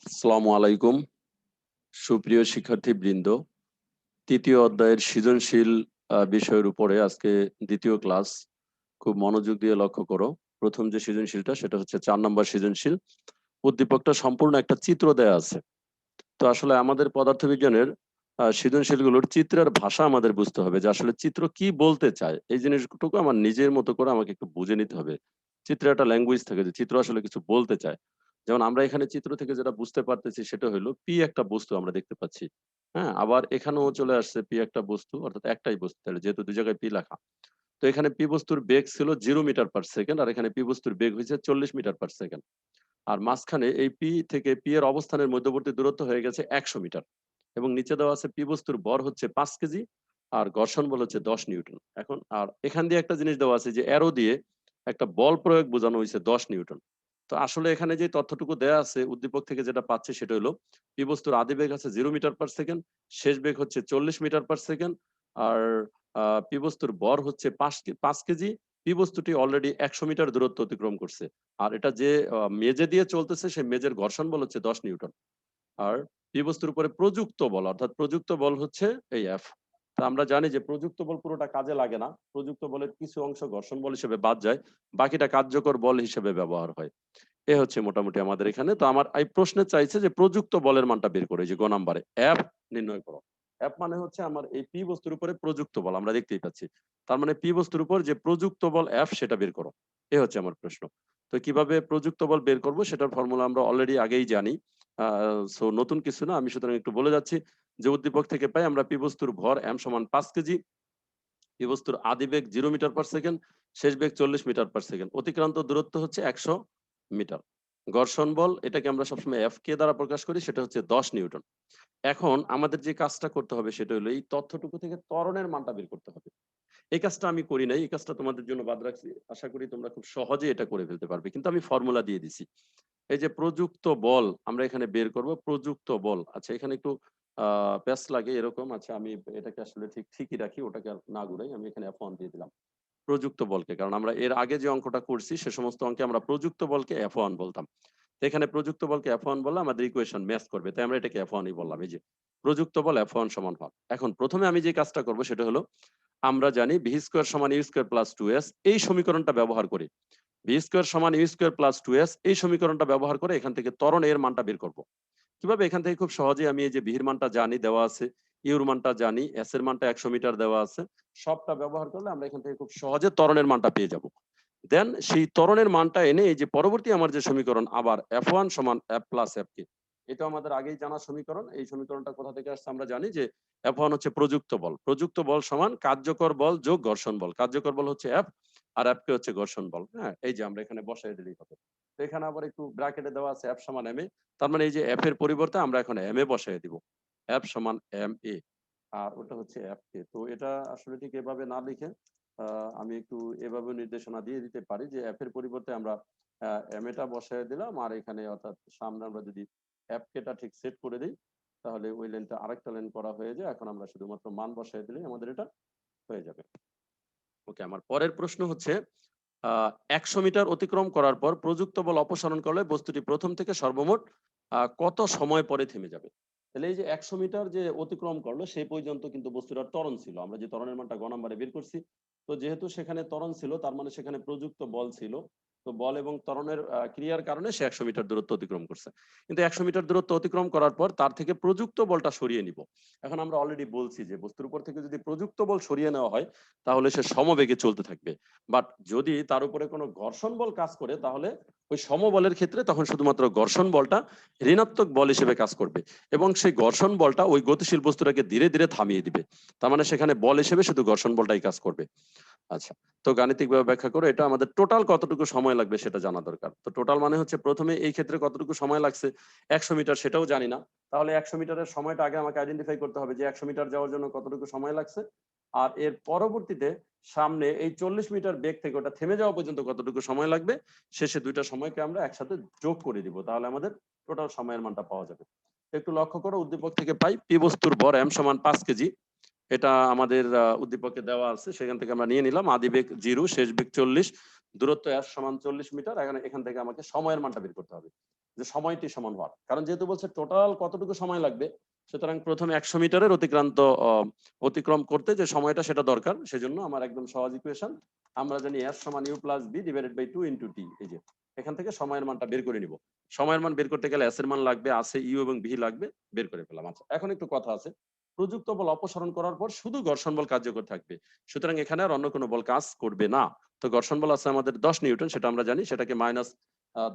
আসসালামু আলাইকুম। সুপ্রিয় শিক্ষার্থীবৃন্দ, তৃতীয় অধ্যায়ের সৃজনশীল বিষয়ের উপরে আজকে দ্বিতীয় ক্লাস। খুব মনোযোগ দিয়ে লক্ষ্য করো। প্রথম যে সৃজনশীলটা সেটা হচ্ছে 4 নম্বর সৃজনশীল। উদ্দীপকটা সম্পূর্ণ একটা চিত্র দেয়া আছে। তো আসলে আমাদের পদার্থবিজ্ঞানের সৃজনশীলগুলোর চিত্রের ভাষা আমাদের বুঝতে হবে যে আসলে চিত্র কি বলতে চায়। এই জিনিসটুকু আমার নিজের মতো করে আমাকে একটু বুঝে নিতে হবে। চিত্রে একটা ল্যাঙ্গুয়েজ থাকে যে চিত্র আসলে কিছু বলতে চায়। যেমন আমরা এখানে চিত্র থেকে যেটা বুঝতে পারতেছি সেটা হলো পি একটা বস্তু আমরা দেখতে পাচ্ছি। হ্যাঁ? আবার এখানেও চলে আসছে পি একটা বস্তু, অর্থাৎ একটাই বস্তু, তাহলে যেহেতু ২ জায়গায় পি লেখা। তো এখানে পি বস্তুর বেগ ছিল 0 মিটার পার সেকেন্ড, আর এখানে পি বস্তুর বেগ হইছে 40 মিটার পার সেকেন্ড। আর মাঝখানে এই পি থেকে পি এর অবস্থানের মধ্যবর্তী দূরত্ব হয়ে গেছে 100 মিটার। এবং নিচে দেওয়া আছে পি বস্তুর ভর হচ্ছে 5 কেজি, আর ঘর্ষণ বল হচ্ছে 10 নিউটন। এখন আর এখান দিয়ে একটা জিনিস দেওয়া আছে যে অ্যারো দিয়ে একটা বল প্রয়োগ বোঝানো হয়েছে 10 নিউটন। তো আসলে এখানে যে তথ্যটুকু দেয়া আছে উদ্দীপক থেকে যেটা পাচ্ছি সেটা হলো পি বস্তুর আদি বেগ আছে 0 মিটার পার সেকেন্ড, শেষ বেগ হচ্ছে 40 মিটার পার সেকেন্ড, আর পি বস্তুর ভর হচ্ছে 5 কেজি। পি বস্তুটি অলরেডি 100 মিটার দূরত্ব অতিক্রম করছে। আর এটা যে মেঝে দিয়ে চলতেছে সেই মেঝের ঘর্ষণ বল হচ্ছে 10 নিউটন। আর পি বস্তুর উপরে প্রযুক্ত বল, অর্থাৎ প্রযুক্ত বল হচ্ছে এই এফ। তা আমরা জানি যে প্রযুক্ত বল পুরোটা কাজে লাগে না, প্রযুক্ত বলের কিছু অংশ ঘর্ষণ বল হিসেবে বাদ যায়, বাকিটা কার্যকর বল হিসেবে ব্যবহার হয়। এ হচ্ছে মোটামুটি আমাদের এখানে। তো আমার এই প্রশ্নে চাইছে যে প্রযুক্ত বলের মানটা বের করে, যে গ নাম্বারে এফ নির্ণয় করো। এফ মানে হচ্ছে আমার এই পি বস্তুর উপরে প্রযুক্ত বল, আমরা দেখতেই পাচ্ছি। তার মানে পি বস্তুর উপর যে প্রযুক্ত বল এফ সেটা বের করো। এ হচ্ছে আমার প্রশ্ন। তো কিভাবে প্রযুক্ত বল বের করব সেটার ফর্মুলা আমরা অলরেডি আগেই জানি। সো নতুন কিছু না, আমি সুতরাং একটু বলে যাচ্ছি যে উদ্দীপক থেকে পাই আমরা পি বস্তুর ভর এম সমান 5 কেজি, পি বস্তুর আদি বেগ 0 মিটার পার সেকেন্ড, শেষ বেগ 40 মিটার পার সেকেন্ড, অতিক্রান্ত দূরত্ব হচ্ছে 100 মিটার। ঘর্ষণ বল এটাকে আমরা সবসময় এফ কে দ্বারা প্রকাশ করি, সেটা হচ্ছে 10 নিউটন। এখন আমাদের যে কাজটা করতে হবে সেটা হলো এই তথ্যটুকু থেকে ত্বরণের মানটা বের করতে হবে। এই কাজটা আমি করি নাই, এই কাজটা তোমাদের জন্য বাদ রাখছি। আশা করি তোমরা খুব সহজে এটা করে ফেলতে পারবে, কিন্তু আমি ফর্মুলা দিয়ে দিছি। এই যে প্রযুক্ত বল আমরা এখানে বের করব, প্রযুক্ত বল। আচ্ছা, এখানে একটু প্যাচ লাগে এরকম। আচ্ছা, আমি এটাকে আসলে ঠিকই রাখি, ওটাকে আর না ঘুরাই। আমি এখানে F1 দিয়ে দিলাম প্রযুক্ত বলকে, কারণ আমরা এর আগে যে অঙ্কটা করছি সে সমস্ত অঙ্কে আমরা প্রযুক্ত বলকে F1 বলতাম। তো এখানে প্রযুক্ত বলকে F1 বললে আমাদের ইকুয়েশন ম্যাচ করবে, তাই আমরা এটাকে F1ই বললাম। এই যে প্রযুক্ত বল F1 সমান হল। এখন প্রথমে আমি যে কাজটা করব সেটা হলো, আমরা জানি ভি স্কয়ার সমান ইউ স্কয়ার প্লাস 2s, এই সমীকরণটা ব্যবহার করি। ভি স্কয়ার সমান ইউ স্কয়ার প্লাস 2s এই সমীকরণটা ব্যবহার করে এখান থেকে ত্বরণ এর মানটা বের করব। কিভাবে? এখান থেকে খুব সহজেই আমি এই যে ভির মানটা জানি দেওয়া আছে, ইউর মানটা জানি, এস এর মানটা 100 মিটার দেওয়া আছে। সবটা ব্যবহার করলে আমরা এখান থেকে খুব সহজে ত্বরণের মানটা পেয়ে যাব। দেন সেই ত্বরণের মানটা এনে এই যে পরবর্তী আমার যে সমীকরণ আবার F1 সমান F প্লাস Fk, এটা আমাদের আগেই জানা সমীকরণ। এই সমীকরণটা কোথা থেকে আসছে আমরা জানি যে F1 হচ্ছে প্রযুক্ত বল, প্রযুক্ত বল সমান কার্যকর বল যোগ ঘর্ষণ বল। কার্যকর বল হচ্ছে F, আর Fk হচ্ছে ঘর্ষণ বল। হ্যাঁ, এই যে আমরা এখানে বসাই দিলেই হবে। তো এখানে আবার একটু ব্র্যাকেটে দেওয়া আছে F সমান ma। তার মানে এই যে F এর পরিবর্তে আমরা এখন ma বসাই দিব। F সমান ma, আর ওটা হচ্ছে Fk। তো এটা আসলে ঠিক এভাবে না লিখে আমি একটু এভাবে নির্দেশনা দিয়ে দিতে পারি যে এফ এর পরিবর্তে আমরা এম এটা বসায় দিলাম, আর এখানে অর্থাৎ সামনে আমরা যদি এফ কেটা ঠিক সেট করে দিই তাহলে ওই লাইনটা আরেকটা লাইন করা হয়ে যায়। এখন আমরা শুধুমাত্র মান বসায় দিলেই আমাদের এটা হয়ে যাবে। ওকে, আমার পরের প্রশ্ন হচ্ছে 100 মিটার অতিক্রম করার পর প্রযুক্ত বল অপসারণ করলে বস্তুটি প্রথম থেকে সর্বমোট কত সময় পরে থেমে যাবে? তাহলে এই যে 100 মিটার যে অতিক্রম করলো সেই পর্যন্ত কিন্তু বস্তুটার ত্বরণ ছিল, আমরা যে ত্বরণের মানটা গ নম্বরে বের করছি। তো যেহেতু সেখানে ত্বরণ ছিল তার মানে সেখানে প্রযুক্ত বল ছিল। তো বল এবং ত্বরণের ক্রিয়ার কারণে সে 100 মিটার দূরত্ব অতিক্রম করছে। কিন্তু 100 মিটার দূরত্ব অতিক্রম করার পর তার থেকে প্রযুক্ত বলটা সরিয়ে নিব। এখন আমরা অলরেডি বলছি যে বস্তুর উপর থেকে যদি প্রযুক্ত বল সরিয়ে নেওয়া হয় তাহলে সে সমবেগে চলতে থাকবে। বাট যদি তার উপরে কোনো ঘর্ষণ বল কাজ করে তাহলে ওই সমবলের ক্ষেত্রে তখন শুধুমাত্র ঘর্ষণ বলটা ঋণাত্মক বল হিসেবে কাজ করবে, এবং সেই ঘর্ষণ বলটা ওই গতিশীল বস্তুটাকে ধীরে ধীরে থামিয়ে দিবে। তার মানে সেখানে বল হিসেবে শুধু ঘর্ষণ বলটাই কাজ করবে। আচ্ছা, তো গাণিতিকভাবে ব্যাখ্যা করে এটা আমাদের টোটাল কতটুকু সময় লাগবে সেটা জানা দরকার। তো টোটাল মানে হচ্ছে প্রথমে এই ক্ষেত্রে কতটুকু সময় লাগছে 100 মিটার সেটাও জানি না। তাহলে 100 মিটারের সময়টা আগে আমাকে আইডেন্টিফাই করতে হবে যে 100 মিটার যাওয়ার জন্য কতটুকু সময় লাগছে, আর এর পরবর্তীতে সামনে এই 40 মিটার বেগ থেকে ওটা থেমে যাওয়া পর্যন্ত কতটুকু সময় লাগবে, শেষে দুইটা সময়কে আমরা একসাথে যোগ করে দিব, তাহলে আমাদের টোটাল সময়ের মানটা পাওয়া যাবে। একটু লক্ষ্য করো, উদ্দীপক থেকে পাই পি বস্তুর ভর m সমান 5 কেজি। এটা আমাদের উদ্দীপকে দেওয়া আছে, সেখান থেকে আমরা নিয়ে নিলাম আদি বেগ 0, শেষ বেগ 40, দূরত্ব s সমান 40 মিটার। এখান থেকে আমাকে সময়ের মানটা বের করতে হবে। যে সময়টি সমান হওয়ার, কারণ যেহেতু বলছে টোটাল কতটুকু সময় লাগবে, সুতরাং প্রথমে 100 মিটারের অতিক্রম করতে যে সময়টা সেটা দরকার, সেজন্য আমার একদম সহজ ইকুয়েশন, আমরা জানি s সমান u plus b divided by 2 into t। এই যে এখান থেকে সময়ের মানটা বের করে নিব। সময়ের মান বের করতে গেলে s এর মান লাগবে, আছে u এবং v লাগবে, বের করে ফেলাম। আচ্ছা, এখন একটু কথা আছে, প্রযুক্ত বল অপসারণ করার পর শুধু ঘর্ষণ বল কার্যকর থাকবে, সুতরাং এখানে আর অন্য কোনো বল কাজ করবে না। তো ঘর্ষণ বল আছে আমাদের 10 নিউটন, সেটা আমরা জানি, সেটাকে মাইনাস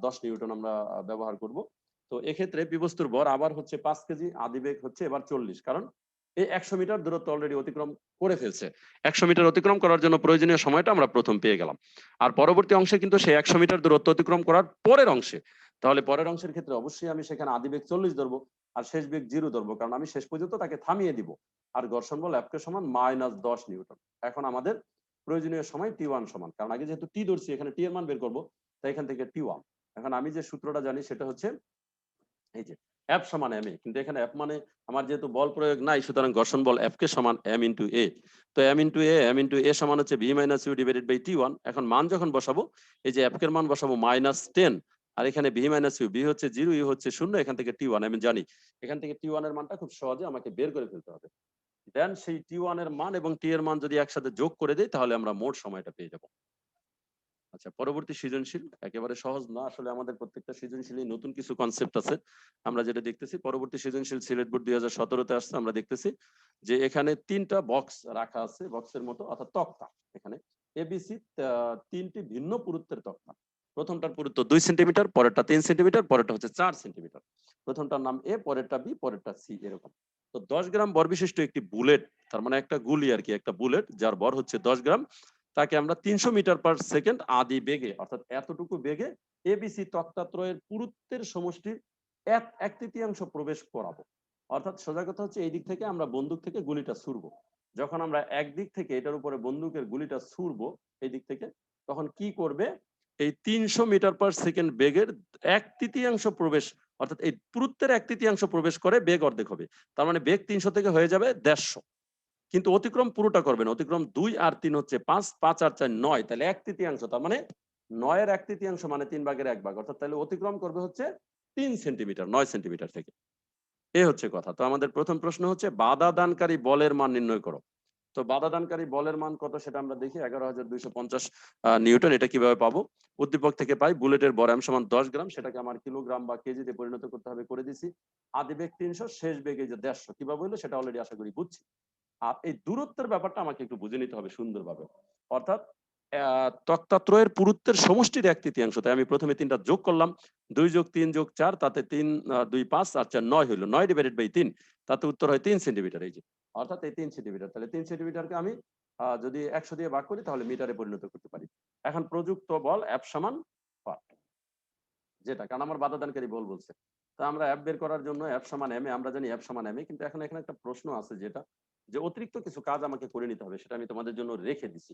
10 নিউটন আমরা ব্যবহার করব। তো এক্ষেত্রে বিবস্তুর ভর আবার হচ্ছে 5 কেজি, আদিবেগ হচ্ছে এবার 40, কারণ এই 100 মিটার দূরত্ব অলরেডি অতিক্রম করে ফেলছে। 100 মিটার অতিক্রম করার জন্য প্রয়োজনীয় সময়টা আমরা প্রথম পেয়ে গেলাম। আর পরবর্তী অংশে কিন্তু সেই 100 মিটার দূরত্ব অতিক্রম করার পরের অংশে, তাহলে পরের অংশের ক্ষেত্রে অবশ্যই আমি সেখানে আদিবেগ 40 ধরবো আর শেষ বেগ 0 ধরবো, কারণ আমি শেষ পর্যন্ত তাকে থামিয়ে দিব। আর ঘর্ষণ বল F কে সমান মাইনাস 10 নিউটন। এখন আমাদের প্রয়োজনীয় সময় T1 সমান, কারণ আগে যেহেতু টি ধরছি, এখানে টি এর মান বের করবো, তাই এখান থেকে T1। এখন আমি যে সূত্রটা জানি সেটা হচ্ছে এই যে F সমান ma, কিন্তু এখানে F মানে আমার যেহেতু বল প্রয়োগ নাই, সুতরাং ঘর্ষণ বল F কে সমান m ইন্টু a। তো m ইন্টু a সমান হচ্ছে v minus u divided by T1। এখন মান যখন বসাবো, এই যে F এর মান বসাবো -10, আর এখানে v মাইনাস ইউ, v হচ্ছে 0, ইউ হচ্ছে 0, এখান থেকে T1 আমি জানি, এখান থেকে T1 এর মানটা খুব সহজে আমাকে বের করে ফেলতে হবে। দেন সেই T1 এর মান এবং t এর মান যদি একসাথে যোগ করে দেই, তাহলে আমরা মোট সময়টা পেয়ে যাব। আচ্ছা, পরবর্তী সৃজনশীল একেবারে সহজ না, আসলে আমাদের প্রত্যেকটা সৃজনশীলই নতুন কিছু কনসেপ্ট আছে। আমরা যেটা দেখতেছি, পরবর্তী সৃজনশীল সিলেট বোর্ড 2017-তে আসছে, আমরা দেখতেছি যে এখানে 3টা বক্স রাখা আছে, বক্সের মতো, অর্থাৎ তক্তা। এখানে এবিসি 3টি ভিন্ন পুরুত্বের তক্তা। প্রথমটার পুরুত্ব 2 সেন্টিমিটার, পরেরটা 3 সেন্টিমিটার, পরেরটা হচ্ছে 4 সেন্টিমিটার। প্রথমটার নাম এ, পরেরটা বি, পরেরটা সি, এরকম। তো 10 গ্রাম ভর বিশিষ্ট একটি বুলেট, তার মানে একটা গুলি আর কি, একটা বুলেট যার ভর হচ্ছে 10 গ্রাম, তাকে আমরা 300 মিটার পার সেকেন্ড আদি বেগে, অর্থাৎ এতটুকু বেগে এবিসি তক্তাত্রয়ের পুরুত্বের সমষ্টির এক তৃতীয়াংশ প্রবেশ করাবো। অর্থাৎ সোজা কথা হচ্ছে, এই দিক থেকে আমরা বন্দুক থেকে গুলিটা ছুড়বো। যখন আমরা একদিক থেকে এটার উপরে বন্দুকের গুলিটা ছুড়বো এই দিক থেকে, তখন কি করবে, এই 300 মিটার পার সেকেন্ড বেগের এক তৃতীয়াংশ প্রবেশ, অর্থাৎ এই পুরুত্বের এক তৃতীয়াংশ প্রবেশ করে বেগ অর্ধেক হবে। তার মানে বেগ 300 থেকে হয়ে যাবে 150, কিন্তু অতিক্রম পুরোটা করবেন, অতিক্রম 2 আর 3 হচ্ছে 5, 5 আর 4 9, তাহলে এক তৃতীয়াংশ, তার মানে 9 এর এক তৃতীয়াংশ মানে 3 ভাগের 1 ভাগ, অর্থাৎ তাহলে অতিক্রম করবে হচ্ছে 3 সেন্টিমিটার, 9 সেন্টিমিটার থেকে। এই হচ্ছে কথা। তো আমাদের প্রথম প্রশ্ন হচ্ছে বাধা দানকারী বলের মান নির্ণয় করো। তো বাধা দানকারী বলের মান কত সেটা আমরা দেখি, 11,250 নিউটন। এটা কিভাবে পাবো? উদ্দীপক থেকে পাই, বুলেটের ভর m সমান 10 গ্রাম, সেটাকে আমার কিলোগ্রাম বা কেজিতে পরিণত করতে হবে, করে দিছি। আদি বেগ 300, শেষ বেগ এই যে 150, কিভাবে হলো সেটা অলরেডি আশা করি বুঝছি। আর এই দূরত্বের ব্যাপারটা আমাকে একটু বুঝে নিতে হবে সুন্দরভাবে, অর্থাৎ তক্তাত্রয়ের পুরুত্বের সমষ্টির এক তৃতীয়াংশ। তাই আমি প্রথমে 3টা যোগ করলাম, 2 যোগ 3 যোগ 4, তাতে 3 2 5 আর 4 9 হইলো, 9 ডিভাইডেড বাই 3, তাতে উত্তর হয় 3 সেন্টিমিটার। এই যে অর্থাৎ এই 3 সেন্টিমিটার, তাহলে 3 সেন্টিমিটারকে আমি যদি 100 দিয়ে ভাগ করি তাহলে মিটারে পরিণত করতে পারি। এখন প্রযুক্ত বল F সমান পাঠ, যেটা, কারণ আমার বাধাদানকারী বল বলছে। তা আমরা F বের করার জন্য F সমান ma, আমরা জানি F সমান ma, কিন্তু এখন এখানে একটা প্রশ্ন আছে, যেটা যে অতিরিক্ত কিছু কাজ আমাকে করে নিতে হবে, সেটা আমি তোমাদের জন্য রেখে দিছি।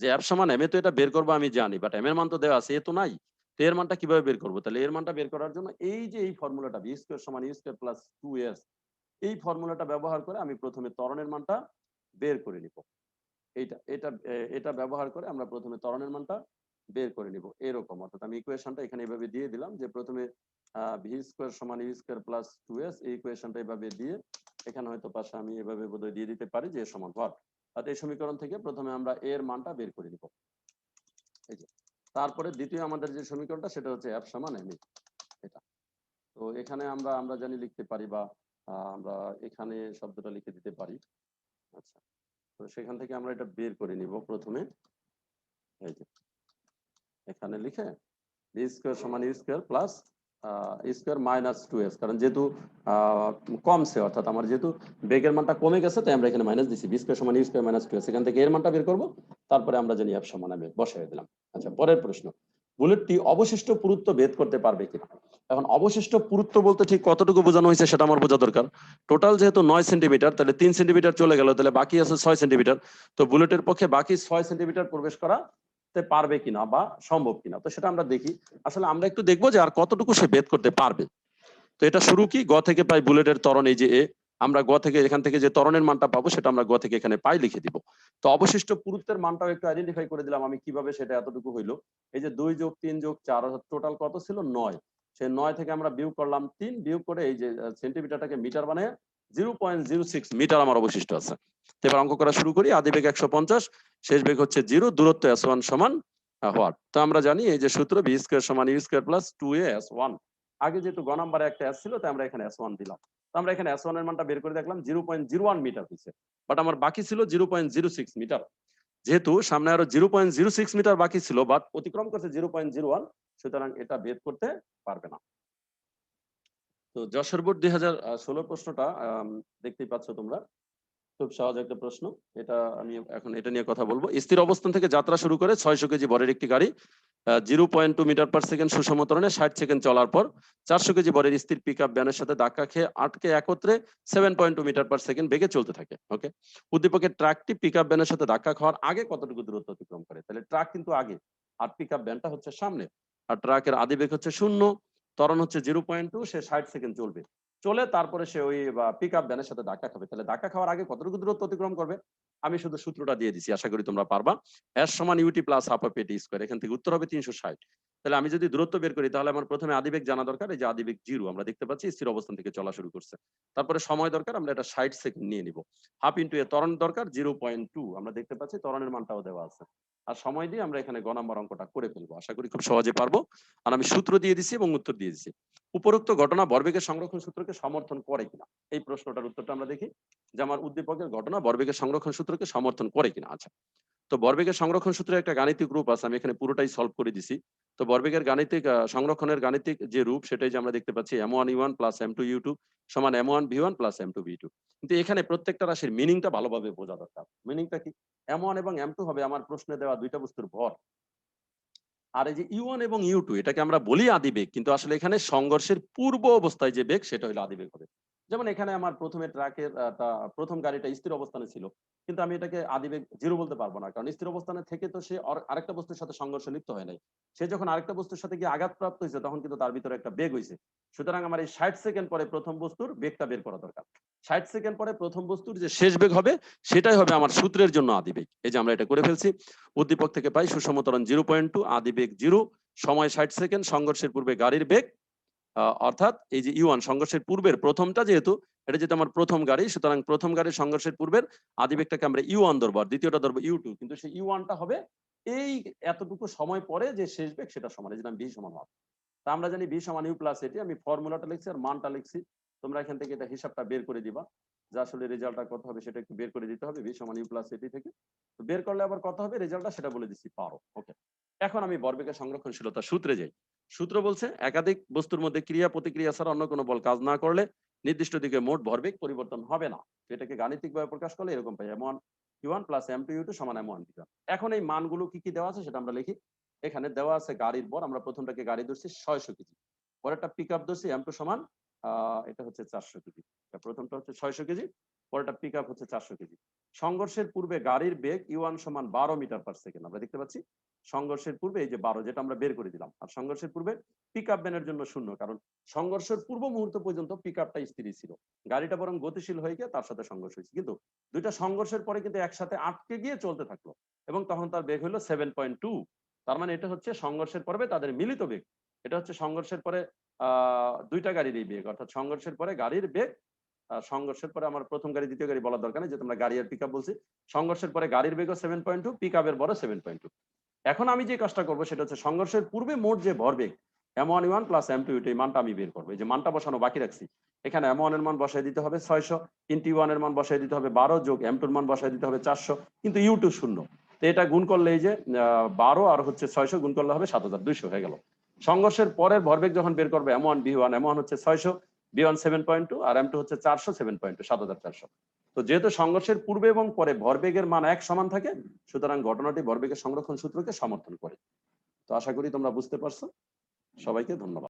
যে F সমান ma, তো এটা বের করবো আমি জানি, বাট m এর মান তো দেওয়া আছে, এ তো নাই। তো এর মানটা কিভাবে বের করবো? তাহলে এর মানটা বের করার জন্য এই যে এই ফর্মুলাটা v স্কয়ার সমান u স্কয়ার প্লাস 2s, এই ফর্মুলাটা ব্যবহার করে আমি প্রথমে ত্বরণের মানটা বের করে নিব। এইটা এটা এটা ব্যবহার করে আমরা প্রথমে ত্বরণের মানটা বের করে নিব, এরকম। অর্থাৎ আমি ইকুয়েশনটা এখানে এভাবে দিয়ে দিলাম, যে প্রথমে ভি স্কোয়ার সমান ইউ স্কোয়ার প্লাস 2s, এই ইকুয়েশনটা এভাবে দিয়ে, এখানে হয়তো পাশে আমি এভাবে বোধহয় দিয়ে দিতে পারি যে এ সমান ভর। অর্থাৎ এই সমীকরণ থেকে প্রথমে আমরা এর মানটা বের করে নিব। এই যে তারপরে দ্বিতীয় আমাদের যে সমীকরণটা, সেটা হচ্ছে এফ সমান এম, এটা। তো এখানে আমরা আমরা জানি লিখতে পারি, বা আমরা এখানে শব্দটা লিখে দিতে পারি। আচ্ছা, তো সেখান থেকে আমরা এটা বের করে নিব প্রথমে। এই যে এখানে লিখে বি স্কোয়ার সমান u square plus square minus 2s, কারণ যেহেতু কমছে, অর্থাৎ আমার যেহেতু বেগের মানটা কমে গেছে, তাই আমরা এখানে মাইনাস দিছি। বি স্কোয়ার সমান ইউ স্কোয়ার মাইনাস 2s, এখান থেকে এর মানটা বের করবো, তারপরে আমরা জানি এফ সমান আমি বসাই দিলাম। আচ্ছা, পরের প্রশ্ন, বুলেটটি অবশিষ্ট পুরুত্ব ভেদ করতে পারবে কিনা। এখন অবশিষ্ট পুরুত্ব বলতে ঠিক কতটুকু বোঝানো হয়েছে সেটা আমার বোঝা দরকার। টোটাল যেহেতু 9 সেন্টিমিটার, তাহলে 3 সেন্টিমিটার চলে গেল, তাহলে বাকি আছে 6 সেন্টিমিটার। তো বুলেটের পক্ষে বাকি 6 সেন্টিমিটার প্রবেশ করা পারবে কিনা বা সম্ভব কিনা, তো সেটা আমরা দেখি। আসলে আমরা একটু দেখবো যে আর কতটুকু সে ভেদ করতে পারবে। তো এটা শুরু কি, গ থেকে পাই বুলেটের ত্বরণ, এই যে এ, আমরা গ থেকে এখান থেকে যে ত্বরণের মানটা পাবো সেটা আমরা গ থেকে এখানে পাই লিখে দিব। তো অবশিষ্ট পুরুত্বের মানটাও একটু আইডেন্টিফাই করে দিলাম আমি, কিভাবে সেটা এতটুকু হইলো। এই যে 2 যোগ 3 যোগ 4, টোটাল কত ছিল 9, সেই 9 থেকে আমরা বিয়োগ করলাম 3, বিয়োগ করে এই যে সেন্টিমিটারটাকে মিটার বানিয়ে 0.06 মিটার আমার অবশিষ্ট আছে। তো এবার অঙ্ক করা শুরু করি। আদি বেগ 150, শেষ বেগ হচ্ছে 0, দূরত্ব s1 সমান হোয়াট? তো আমরা জানি এই যে সূত্র v স্কয়ার সমান u square plus 2a s1। আগে যেহেতু গ নম্বরে একটা s ছিল তাই আমরা এখানে s1 দিলাম। তো আমরা এখানে s1 এর মানটা বের করে দেখলাম 0.01 মিটার হইছে। বাট আমার বাকি ছিল 0.06 মিটার। যেহেতু সামনে আরো 0.06 মিটার বাকি ছিল বাট অতিক্রম করছে 0.01, সুতরাং এটা বের করতে পারবে না। তো যশোর বোর্ড 2016 প্রশ্নটা দেখতেই পাচ্ছ তোমরা, খুব সহজ একটা প্রশ্ন। এটা আমি এখন এটা নিয়ে কথা বলবো। স্থির অবস্থান থেকে যাত্রা শুরু করে 600 কেজি ভরের একটি গাড়ি 0.2 মিটার পার সেকেন্ড সুষম ত্বরণে 60 সেকেন্ড চলার পর 400 কেজি ভরের স্থির পিকআপ ভ্যানের সাথে ধাক্কা খেয়ে আটকে একত্রে 7.2 মিটার পার সেকেন্ড বেগে চলতে থাকে। ওকে, উদ্দীপকের ট্রাকটি পিকআপ ভ্যানের সাথে ধাক্কা খাওয়ার আগে কতটুকু দূরত্ব অতিক্রম করে? তাহলে ট্রাক কিন্তু আগে আর পিকআপ ভ্যানটা হচ্ছে সামনে। আর ট্রাকের আদি বেগ হচ্ছে 0, ত্বরণ হচ্ছে 0.2, সে 60 সেকেন্ড চলবে। চলে তারপরে সে ওই পিকআপ ভ্যানের সাথে ধাক্কা খাবে। তাহলে ধাক্কা খাওয়ার আগে কতটুকু দূরত্ব অতিক্রম করবে? আমি শুধু সূত্রটা দিয়ে দিছি, আশা করি তোমরা পারবা। s সমান ut প্লাস হাফ অফ এটি স্কয়ার। এখান থেকে উত্তর হবে 360। তাহলে আমি যদি দূরত্ব বের করি তাহলে আমার প্রথমে আদিবেগ জানা দরকার। এই যে আদিবেগ 0 আমরা দেখতে পাচ্ছি স্থির অবস্থান থেকে চলা শুরু করছে। তারপরে সময় দরকার, আমরা এটা 60 সেকেন্ড নিয়ে নিব। হাফ ইনটু এ ত্বরণ দরকার 0.2, আমরা দেখতে পাচ্ছি ত্বরণের মানটাও দেওয়া আছে। আর সময় দিয়ে আমরা এখানে গ নম্বর অঙ্কটা করে ফেলবো, আশা করি খুব সহজে পারবো। আর আমি সূত্র দিয়ে দিছি এবং উত্তর দিয়ে দিছি। উপরোক্ত ঘটনা ভরবেগের সংরক্ষণ সূত্রকে সমর্থন করে কিনা, এই প্রশ্নটার উত্তরটা আমরা দেখি যে আমার উদ্দীপকের ঘটনা ভরবেগের সংরক্ষণ সূত্রকে সমর্থন করে কিনা। আচ্ছা, তো ভরবেগের সংরক্ষণ সূত্রের একটা গাণিতিক রূপ আছে, আমি এখানে পুরোটাই সলভ করে দিছি। তো ভরবেগের গাণিতিক সংরক্ষণের গাণিতিক যে রূপ সেটাই যে আমরা দেখতে পাচ্ছি m1u1 প্লাস m2u2 সমান m1v1 প্লাস m2v2। কিন্তু এখানে প্রত্যেকটা রাশির মিনিংটা ভালোভাবে বোঝা দরকার। মিনিংটা কি? m1 এবং m2 হবে আমার প্রশ্নে দেওয়া দুইটা বস্তুর ভর। আর এই যে u1 এবং u2 এটাকে আমরা বলি আদিবেগ, কিন্তু আসলে এখানে সংঘর্ষের পূর্ব অবস্থায় যে বেগ সেটা হলো আদিবেগ হবে। যেমন এখানে আমার প্রথমে ট্রাকের প্রথম গাড়িটা স্থির অবস্থানে ছিল, কিন্তু আমি এটাকে আদিবেগ 0 বলতে পারবো না, কারণ স্থির অবস্থানে থেকে তো সে আরেকটা বস্তুর সাথে সংঘর্ষে লিপ্ত হয় নাই। সে যখন আরেকটা বস্তুর সাথে গিয়ে আঘাতপ্রাপ্ত হয়েছে তখন কিন্তু তার ভিতরে একটা বেগ হয়েছে। সুতরাং আমার এই 60 সেকেন্ড পরে প্রথম বস্তুর বেগটা বের করা দরকার। 60 সেকেন্ড পরে প্রথম বস্তুর যে শেষ বেগ হবে সেটাই হবে আমার সূত্রের জন্য আদিবেগ। এই যে আমরা এটা করে ফেলছি। উদ্দীপক থেকে পাই সুষম ত্বরণ 0.2, আদিবেগ 0, সময় 60 সেকেন্ড, সংঘর্ষের পূর্বে গাড়ির বেগ অর্থাৎ এই যে ইউ1 সংঘর্ষের পূর্বের প্রথমটা, যেহেতু এটা যেহেতু আমার প্রথম গাড়ি, সুতরাং প্রথম গাড়ির সংঘর্ষের পূর্বের আদিবেগটাকে আমরা ইউ1 ধরবো, আর দ্বিতীয়টা ধরবো ইউ2। কিন্তু সেই ইউ1টা হবে এই এতটুকু সময় পরে যে শেষ বেগ সেটা সমান, এই যে ভি সমান 1। তা আমরা জানি ভি সমান ইউ প্লাস এটি, আমি ফর্মুলাটা লিখছি আর মানটা লিখছি। তোমরা এখান থেকে এটা হিসাবটা বের করে দিবা, যে আসলে রেজাল্টটা কত হবে সেটা একটু বের করে দিতে হবে ভি সমান ইউ প্লাস এটি থেকে। তো বের করলে আবার কত হবে রেজাল্টটা সেটা বলে দিচ্ছি, পারো। ওকে, এখন আমি ভরবেগের সংরক্ষণশীলতা সূত্রে যাই। সূত্র বলছে একাধিক বস্তুর মধ্যে ক্রিয়া প্রতিক্রিয়া ছাড়া অন্য কোনো বল কাজ না করলে নির্দিষ্ট দিকে মোট ভরবেগ পরিবর্তন হবে না। এটাকে গাণিতিকভাবে প্রকাশ করলে এরকম পাই, m1 u1 plus m2 u2 সমান m1 v1। এখন এই মানগুলো কি কি দেওয়া আছে সেটা আমরা লিখি। এখানে দেওয়া আছে গাড়ির ভর, আমরা প্রথমটাকে গাড়ি ধরছি 600 কেজি, পরেরটা পিকআপ ধরছি m2 সমান এটা হচ্ছে 400 কেজি। প্রথমটা হচ্ছে 600 কেজি, পরেরটা পিকআপ হচ্ছে 400 কেজি। সংঘর্ষের পূর্বে গাড়ির বেগ u1 সমান 12 মিটার পার সেকেন্ড, আমরা দেখতে পাচ্ছি সংঘর্ষের পূর্বে এই যে 12 যেটা আমরা বের করে দিলাম। আর সংঘর্ষের পূর্বে পিকআপ ভ্যানের জন্য 0, কারণ সংঘর্ষের পূর্ব মুহূর্ত পর্যন্ত পিকআপটা স্থিরই ছিল, গাড়িটা বরং গতিশীল হয়ে গিয়ে তার সাথে সংঘর্ষ হয়েছে। কিন্তু দুইটা সংঘর্ষের পরে কিন্তু একসাথে আটকে গিয়ে চলতে থাকলো এবং তখন তার বেগ হলো 7.2। তার মানে এটা হচ্ছে সংঘর্ষের পর্বে তাদের মিলিত বেগ। এটা হচ্ছে সংঘর্ষের পরে দুইটা গাড়ির এই বেগ, অর্থাৎ সংঘর্ষের পরে গাড়ির বেগ, সংঘর্ষের পরে আমার প্রথম গাড়ি দ্বিতীয় গাড়ি বলার দরকার নেই, যে তোমরা গাড়ি আর পিকআপ বলছি। সংঘর্ষের পরে গাড়ির বেগও 7.2, পিকআপের বড় 7.2। এখন আমি যে কাজটা করবো সেটা হচ্ছে সংঘর্ষের পূর্বে মোট যে ভরবেগ m1u1 প্লাস m2u2 এই মানটা আমি বের করবো। এই যে মানটা বসানো বাকি রাখছি, এখানে m1 এর মান বসাই দিতে হবে 600, ইনটু u1 এর মান বসাই দিতে হবে 12, যোগ m2 এর মান বসাই দিতে হবে 400, কিন্তু u2 শূন্য। তো এটা গুণ করলে এই যে 12 আর হচ্ছে 600 গুণ করলে হবে 7200 হয়ে গেল। সংঘর্ষের পরের ভরবেগ যখন বের করবে m1 v1, m1 হচ্ছে 600, v1 7.2 আর m2 হচ্ছে 400, 7.2 7400। তো যেহেতু সংঘর্ষের পূর্বে এবং পরে ভরবেগের মান এক সমান থাকে, সুতরাং ঘটনাটি ভরবেগের সংরক্ষণ সূত্রকে সমর্থন করে। তো আশা করি তোমরা বুঝতে পারছো। সবাইকে ধন্যবাদ।